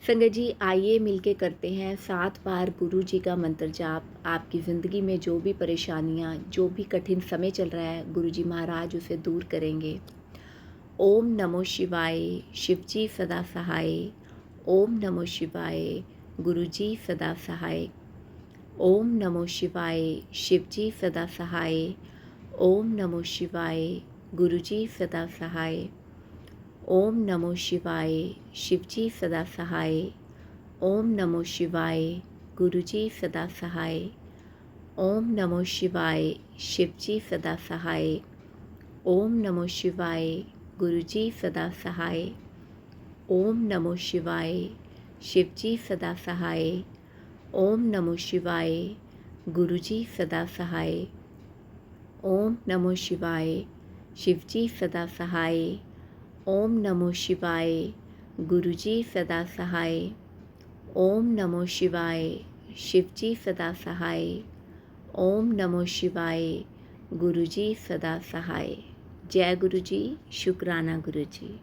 संगत जी, आइए मिलके करते हैं 7 बार गुरु जी का मंत्र जाप। आपकी ज़िंदगी में जो भी परेशानियाँ, जो भी कठिन समय चल रहा है, गुरु जी महाराज उसे दूर करेंगे। ओम नमो शिवाय, शिव जी सदा सहाय। ओम नमो शिवाय, गुरु जी सदा सहाय। ओम नमो शिवाय, शिव जी सदा सहाय। ओम नमो शिवाय, गुरु जी सदा सहाय। ओम नमो शिवाय, शिव जी सदा सहाय। ओम नमो शिवाय, गुरु जी सदा सहाय। ओम नमो शिवाय, शिव जी सदा सहाय। ओम नमो शिवाय, गुरु जी सदा सहाय। ओम नमो शिवाय, शिव जी सदा सहाय। ओम नमो शिवाय, गुरु जी सदा सहाय। ओम नमो शिवाय, शिव जी सदा सहाय। ओम नमो शिवाय, गुरु जी सदा सहाय। ओम नमो शिवाय, शिव जी सदा सहाय। ओम नमो शिवाय, गुरु जी सदा सहाय। जय गुरु जी, शुक्राना गुरु जी।